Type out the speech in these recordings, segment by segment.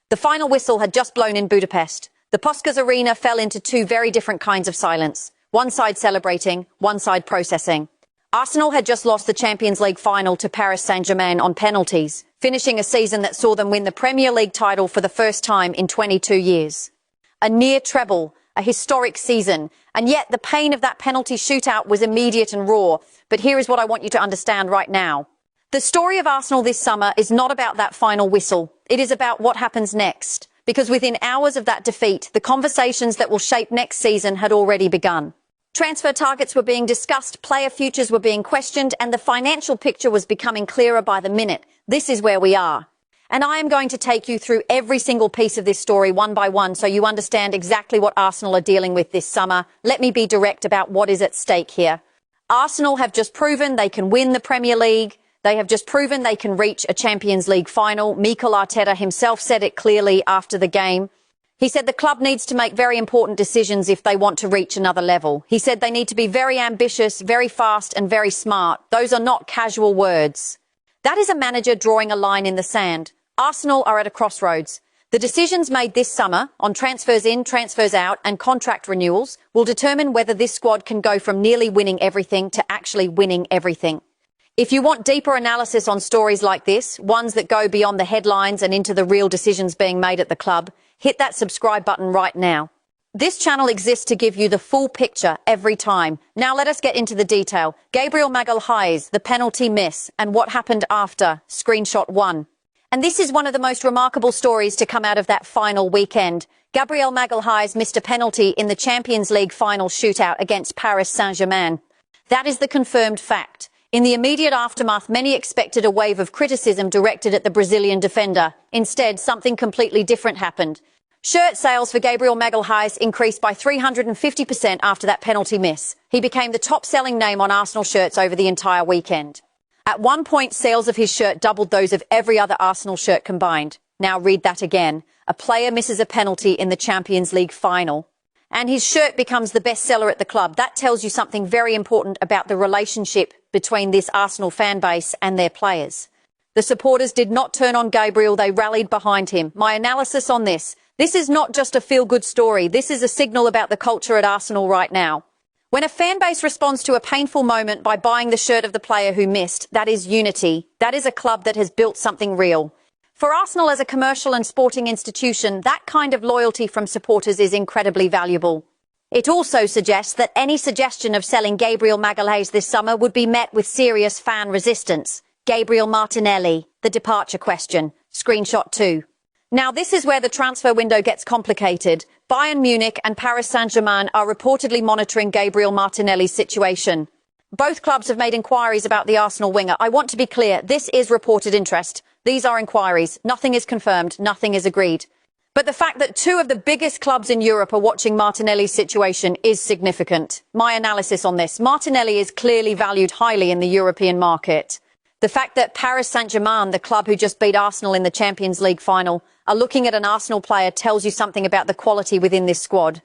The final whistle had just blown in Budapest. The Puskás Arena fell into two very different kinds of silence. One side celebrating, one side processing. Arsenal had just lost the Champions League final to Paris Saint-Germain on penalties, finishing a season that saw them win the Premier League title for the first time in 22 years. A near treble, a historic season, and yet the pain of that penalty shootout was immediate and raw. But here is what I want you to understand right now. The story of Arsenal this summer is not about that final whistle. It is about what happens next. Because within hours of that defeat, the conversations that will shape next season had already begun. Transfer targets were being discussed, player futures were being questioned, and the financial picture was becoming clearer by the minute. This is where we are. And I am going to take you through every single piece of this story one by one so you understand exactly what Arsenal are dealing with this summer. Let me be direct about what is at stake here. Arsenal have just proven they can win the Premier League. They have just proven they can reach a Champions League final. Mikel Arteta himself said it clearly after the game. He said the club needs to make very important decisions if they want to reach another level. He said they need to be very ambitious, very fast and very smart. Those are not casual words. That is a manager drawing a line in the sand. Arsenal are at a crossroads. The decisions made this summer on transfers in, transfers out and contract renewals will determine whether this squad can go from nearly winning everything to actually winning everything. If you want deeper analysis on stories like this, ones that go beyond the headlines and into the real decisions being made at the club, hit that subscribe button right now. This channel exists to give you the full picture every time. Now let us get into the detail. Gabriel Magalhaes, the penalty miss, and what happened after. Screenshot 1. And this is one of the most remarkable stories to come out of that final weekend. Gabriel Magalhaes missed a penalty in the Champions League final shootout against Paris Saint-Germain. That is the confirmed fact. In the immediate aftermath, many expected a wave of criticism directed at the Brazilian defender. Instead, something completely different happened. Shirt sales for Gabriel Magalhaes increased by 350% after that penalty miss. He became the top-selling name on Arsenal shirts over the entire weekend. At one point, sales of his shirt doubled those of every other Arsenal shirt combined. Now read that again. A player misses a penalty in the Champions League final, and his shirt becomes the best seller at the club. That tells you something very important about the relationship between this Arsenal fan base and their players. The supporters did not turn on Gabriel, they rallied behind him. My analysis on this is not just a feel-good story, this is a signal about the culture at Arsenal right now. When a fan base responds to a painful moment by buying the shirt of the player who missed, that is unity. That is a club that has built something real. For Arsenal as a commercial and sporting institution, that kind of loyalty from supporters is incredibly valuable. It also suggests that any suggestion of selling Gabriel Magalhaes this summer would be met with serious fan resistance. Gabriel Martinelli, the departure question. Screenshot 2. Now this is where the transfer window gets complicated. Bayern Munich and Paris Saint-Germain are reportedly monitoring Gabriel Martinelli's situation. Both clubs have made inquiries about the Arsenal winger. I want to be clear, this is reported interest. These are inquiries. Nothing is confirmed, nothing is agreed. But the fact that two of the biggest clubs in Europe are watching Martinelli's situation is significant. My analysis on this: Martinelli is clearly valued highly in the European market. The fact that Paris Saint-Germain, the club who just beat Arsenal in the Champions League final, are looking at an Arsenal player tells you something about the quality within this squad.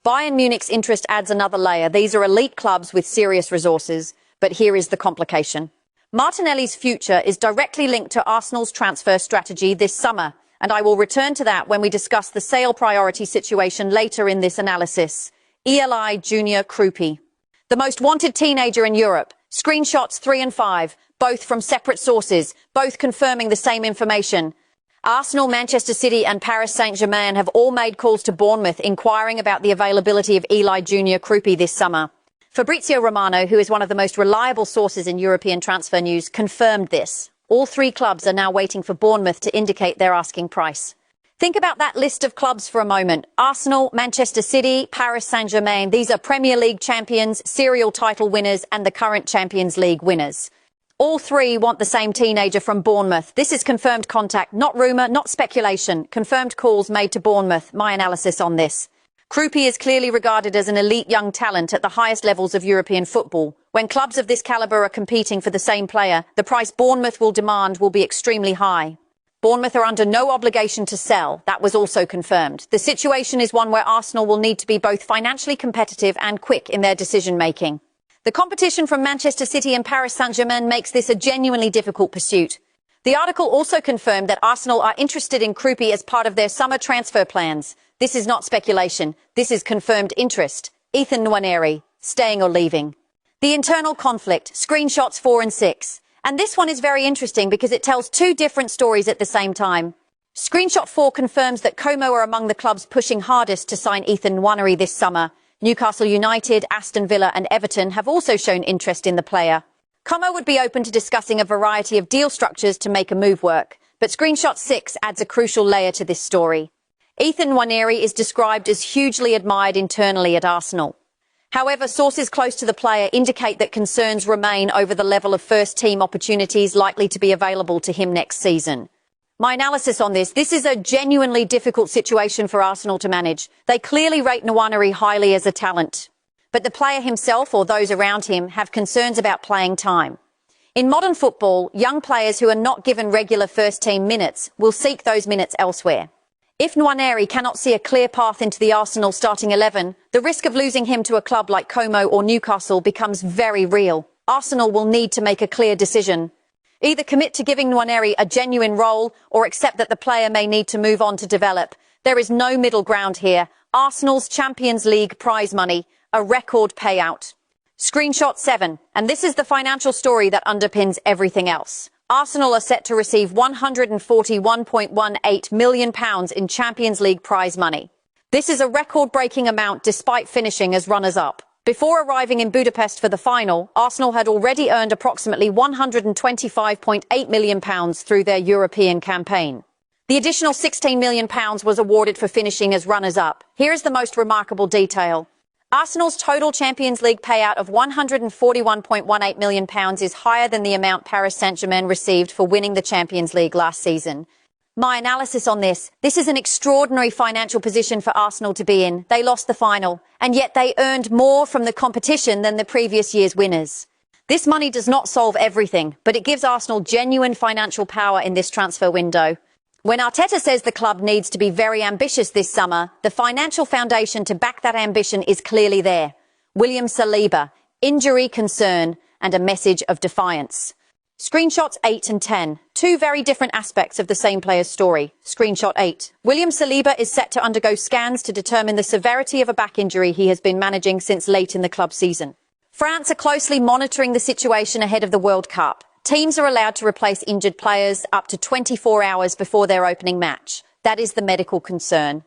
Bayern Munich's interest adds another layer. These are elite clubs with serious resources. But here is the complication. Martinelli's future is directly linked to Arsenal's transfer strategy this summer, and I will return to that when we discuss the sale priority situation later in this analysis. Eli Junior Kroupi, the most wanted teenager in Europe. Screenshots 3 and 5, both from separate sources, both confirming the same information. Arsenal, Manchester City and Paris Saint-Germain have all made calls to Bournemouth inquiring about the availability of Eli Junior Kroupi this summer. Fabrizio Romano, who is one of the most reliable sources in European transfer news, confirmed this. All three clubs are now waiting for Bournemouth to indicate their asking price. Think about that list of clubs for a moment. Arsenal, Manchester City, Paris Saint-Germain. These are Premier League champions, serial title winners and the current Champions League winners. All three want the same teenager from Bournemouth. This is confirmed contact, not rumour, not speculation. Confirmed calls made to Bournemouth. My analysis on this: Krooppy is clearly regarded as an elite young talent at the highest levels of European football. When clubs of this calibre are competing for the same player, the price Bournemouth will demand will be extremely high. Bournemouth are under no obligation to sell. That was also confirmed. The situation is one where Arsenal will need to be both financially competitive and quick in their decision-making. The competition from Manchester City and Paris Saint-Germain makes this a genuinely difficult pursuit. The article also confirmed that Arsenal are interested in Kroupi as part of their summer transfer plans. This is not speculation. This is confirmed interest. Ethan Nwaneri, staying or leaving. The internal conflict, screenshots 4 and 6. And this one is very interesting because it tells two different stories at the same time. Screenshot 4 confirms that Como are among the clubs pushing hardest to sign Ethan Nwaneri this summer. Newcastle United, Aston Villa and Everton have also shown interest in the player. Como would be open to discussing a variety of deal structures to make a move work, but Screenshot 6 adds a crucial layer to this story. Ethan Nwaneri is described as hugely admired internally at Arsenal. However, sources close to the player indicate that concerns remain over the level of first-team opportunities likely to be available to him next season. My analysis on this is a genuinely difficult situation for Arsenal to manage. They clearly rate Nwaneri highly as a talent, but the player himself or those around him have concerns about playing time. In modern football, young players who are not given regular first-team minutes will seek those minutes elsewhere. If Nwaneri cannot see a clear path into the Arsenal starting 11, the risk of losing him to a club like Como or Newcastle becomes very real. Arsenal will need to make a clear decision. Either commit to giving Nwaneri a genuine role or accept that the player may need to move on to develop. There is no middle ground here. Arsenal's Champions League prize money, a record payout. Screenshot 7, and this is the financial story that underpins everything else. Arsenal are set to receive £141.18 million in Champions League prize money. This is a record-breaking amount despite finishing as runners-up. Before arriving in Budapest for the final, Arsenal had already earned approximately £125.8 million through their European campaign. The additional £16 million was awarded for finishing as runners-up. Here is the most remarkable detail. Arsenal's total Champions League payout of £141.18 million is higher than the amount Paris Saint-Germain received for winning the Champions League last season. My analysis on this is an extraordinary financial position for Arsenal to be in. They lost the final, and yet they earned more from the competition than the previous year's winners. This money does not solve everything, but it gives Arsenal genuine financial power in this transfer window. When Arteta says the club needs to be very ambitious this summer, the financial foundation to back that ambition is clearly there. William Saliba, injury concern, and a message of defiance. Screenshots 8 and 10, two very different aspects of the same player's story. Screenshot 8. William Saliba is set to undergo scans to determine the severity of a back injury he has been managing since late in the club season. France are closely monitoring the situation ahead of the World Cup. Teams are allowed to replace injured players up to 24 hours before their opening match. That is the medical concern.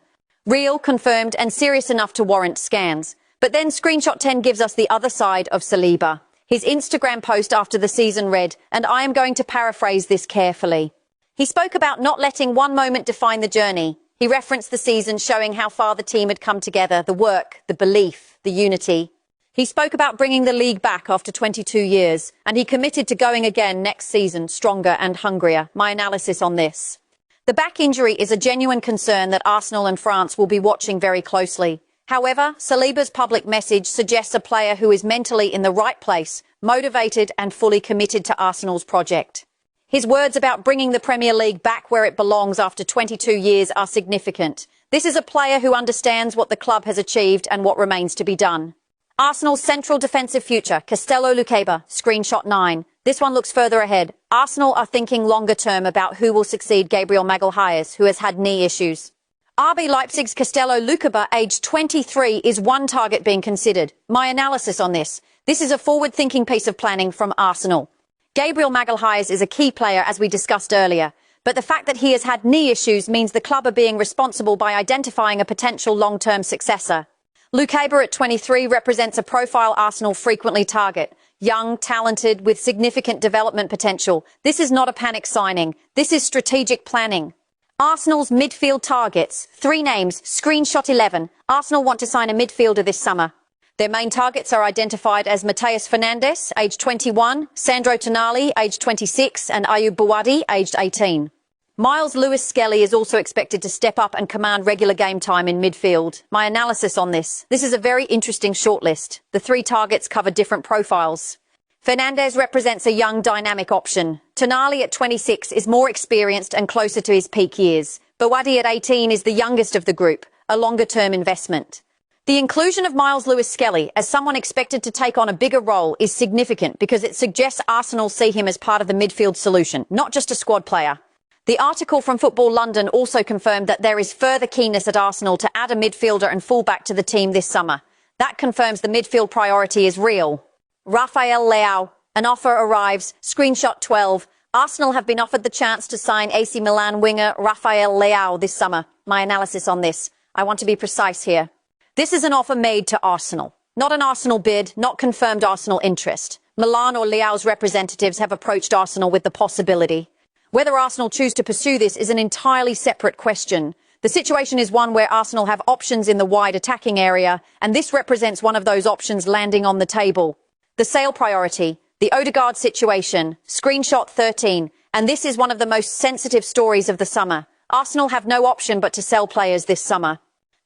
Real, confirmed and serious enough to warrant scans. But then Screenshot 10 gives us the other side of Saliba. His Instagram post after the season read, and I am going to paraphrase this carefully. He spoke about not letting one moment define the journey. He referenced the season showing how far the team had come together, the work, the belief, the unity. He spoke about bringing the league back after 22 years, and he committed to going again next season, stronger and hungrier. My analysis on this. The back injury is a genuine concern that Arsenal and France will be watching very closely. However, Saliba's public message suggests a player who is mentally in the right place, motivated and fully committed to Arsenal's project. His words about bringing the Premier League back where it belongs after 22 years are significant. This is a player who understands what the club has achieved and what remains to be done. Arsenal's central defensive future, Castello Lukeba, Screenshot 9. This one looks further ahead. Arsenal are thinking longer term about who will succeed Gabriel Magalhaes, who has had knee issues. RB Leipzig's Castello Lukeba, aged 23, is one target being considered. My analysis on this is a forward-thinking piece of planning from Arsenal. Gabriel Magalhaes is a key player, as we discussed earlier, but the fact that he has had knee issues means the club are being responsible by identifying a potential long-term successor. Lukeba at 23 represents a profile Arsenal frequently target. Young, talented, with significant development potential. This is not a panic signing. This is strategic planning. Arsenal's midfield targets. 3 names. Screenshot 11. Arsenal want to sign a midfielder this summer. Their main targets are identified as Matheus Fernandes, aged 21, Sandro Tonali, aged 26, and Ayoub Bouadi, aged 18. Miles Lewis-Skelly is also expected to step up and command regular game time in midfield. My analysis on this is a very interesting shortlist. The 3 targets cover different profiles. Fernandes represents a young, dynamic option. Tonali at 26 is more experienced and closer to his peak years. Bouadi at 18 is the youngest of the group, a longer-term investment. The inclusion of Miles Lewis-Skelly as someone expected to take on a bigger role is significant because it suggests Arsenal see him as part of the midfield solution, not just a squad player. The article from Football London also confirmed that there is further keenness at Arsenal to add a midfielder and fullback to the team this summer. That confirms the midfield priority is real. Raphael Leao, an offer arrives, screenshot 12. Arsenal have been offered the chance to sign AC Milan winger Raphael Leao this summer. My analysis on this. I want to be precise here. This is an offer made to Arsenal. Not an Arsenal bid, not confirmed Arsenal interest. Milan or Leao's representatives have approached Arsenal with the possibility. Whether Arsenal choose to pursue this is an entirely separate question. The situation is one where Arsenal have options in the wide attacking area, and this represents one of those options landing on the table. The sale priority, the Odegaard situation, screenshot 13, and this is one of the most sensitive stories of the summer. Arsenal have no option but to sell players this summer.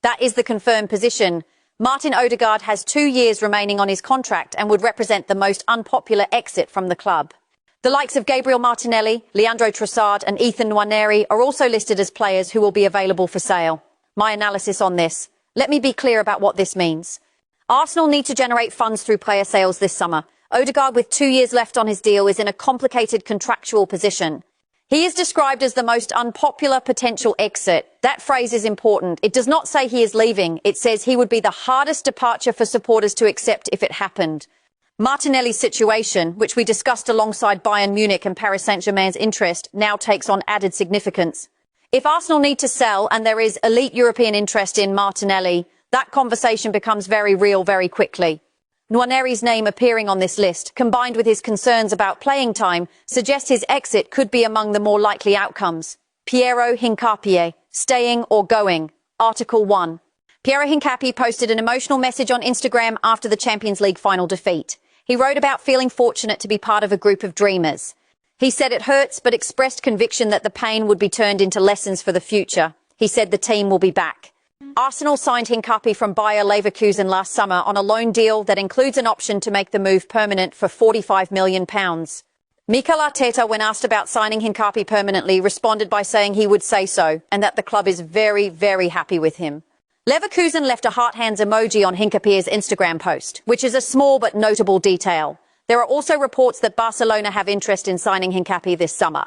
That is the confirmed position. Martin Odegaard has 2 years remaining on his contract and would represent the most unpopular exit from the club. The likes of Gabriel Martinelli, Leandro Trossard and Ethan Nwaneri are also listed as players who will be available for sale. My analysis on this. Let me be clear about what this means. Arsenal need to generate funds through player sales this summer. Odegaard, with 2 years left on his deal, is in a complicated contractual position. He is described as the most unpopular potential exit. That phrase is important. It does not say he is leaving. It says he would be the hardest departure for supporters to accept if it happened. Martinelli's situation, which we discussed alongside Bayern Munich and Paris Saint-Germain's interest, now takes on added significance. If Arsenal need to sell and there is elite European interest in Martinelli, that conversation becomes very real very quickly. Nwaneri's name appearing on this list, combined with his concerns about playing time, suggests his exit could be among the more likely outcomes. Pierre-Hincapie, staying or going. Article 1. Pierre-Hincapie posted an emotional message on Instagram after the Champions League final defeat. He wrote about feeling fortunate to be part of a group of dreamers. He said it hurts, but expressed conviction that the pain would be turned into lessons for the future. He said the team will be back. Arsenal signed Hincapie from Bayer Leverkusen last summer on a loan deal that includes an option to make the move permanent for £45 million. Mikel Arteta, when asked about signing Hincapie permanently, responded by saying he would say so, and that the club is very, very happy with him. Leverkusen left a heart hands emoji on Hincapie's Instagram post, which is a small but notable detail. There are also reports that Barcelona have interest in signing Hincapie this summer.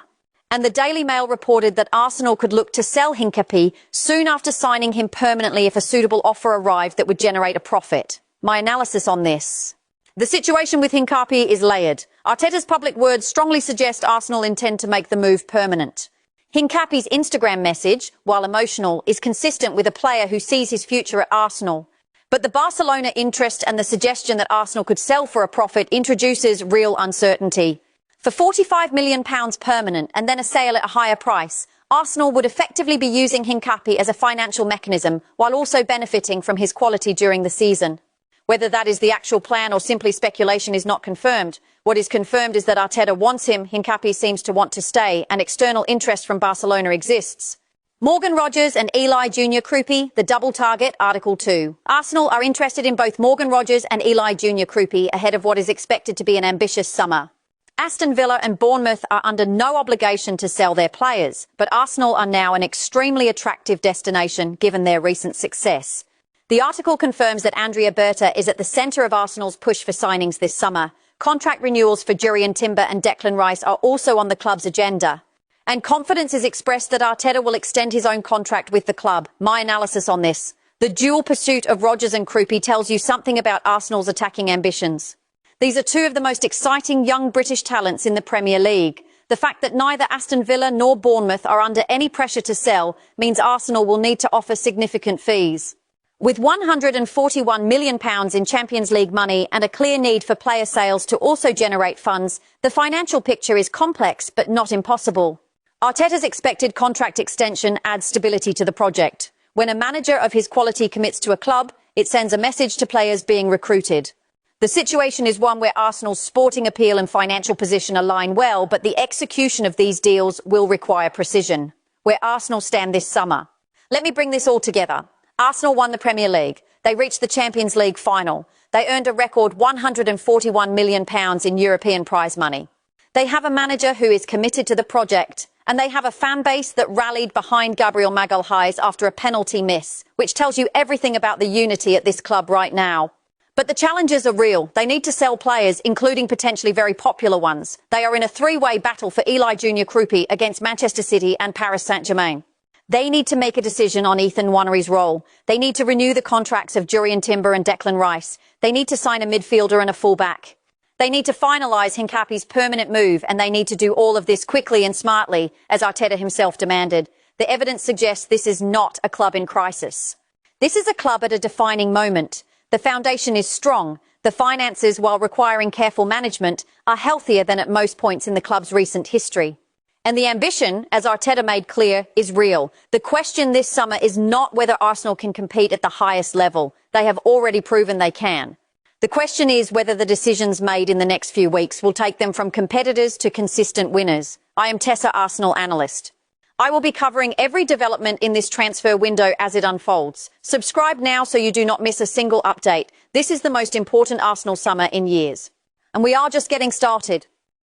And the Daily Mail reported that Arsenal could look to sell Hincapie soon after signing him permanently if a suitable offer arrived that would generate a profit. My analysis on this. The situation with Hincapie is layered. Arteta's public words strongly suggest Arsenal intend to make the move permanent. Hincapie's Instagram message, while emotional, is consistent with a player who sees his future at Arsenal. But the Barcelona interest and the suggestion that Arsenal could sell for a profit introduces real uncertainty. For £45 million permanent and then a sale at a higher price, Arsenal would effectively be using Hincapie as a financial mechanism while also benefiting from his quality during the season. Whether that is the actual plan or simply speculation is not confirmed. What is confirmed is that Arteta wants him, Hincapie seems to want to stay, and external interest from Barcelona exists. Morgan Rogers and Eli Jr. Krooppy, the double target, Article 2. Arsenal are interested in both Morgan Rogers and Eli Jr. Krooppy ahead of what is expected to be an ambitious summer. Aston Villa and Bournemouth are under no obligation to sell their players, but Arsenal are now an extremely attractive destination given their recent success. The article confirms that Andrea Berta is at the centre of Arsenal's push for signings this summer. Contract renewals for Jurriën Timber and Declan Rice are also on the club's agenda. And confidence is expressed that Arteta will extend his own contract with the club. My analysis on this. The dual pursuit of Rogers and Krouppy tells you something about Arsenal's attacking ambitions. These are two of the most exciting young British talents in the Premier League. The fact that neither Aston Villa nor Bournemouth are under any pressure to sell means Arsenal will need to offer significant fees. With £141 million in Champions League money and a clear need for player sales to also generate funds, the financial picture is complex but not impossible. Arteta's expected contract extension adds stability to the project. When a manager of his quality commits to a club, it sends a message to players being recruited. The situation is one where Arsenal's sporting appeal and financial position align well, but the execution of these deals will require precision. Where Arsenal stand this summer. Let me bring this all together. Arsenal won the Premier League. They reached the Champions League final. They earned a record £141 million in European prize money. They have a manager who is committed to the project And they have a fan base that rallied behind Gabriel Magalhaes after a penalty miss, which tells you everything about the unity at this club right now. But the challenges are real. They need to sell players, including potentially very popular ones. They are in a three-way battle for Eli Jr. Kroupi against Manchester City and Paris Saint-Germain. They need to make a decision on Ethan Nwaneri's role. They need to renew the contracts of Jurrien Timber and Declan Rice. They need to sign a midfielder and a fullback. They need to finalise Hincapie's permanent move, and they need to do all of this quickly and smartly, as Arteta himself demanded. The evidence suggests this is not a club in crisis. This is a club at a defining moment. The foundation is strong. The finances, while requiring careful management, are healthier than at most points in the club's recent history. And the ambition, as Arteta made clear, is real. The question this summer is not whether Arsenal can compete at the highest level. They have already proven they can. The question is whether the decisions made in the next few weeks will take them from competitors to consistent winners. I am Tessa, Arsenal analyst. I will be covering every development in this transfer window as it unfolds. Subscribe now so you do not miss a single update. This is the most important Arsenal summer in years. And we are just getting started.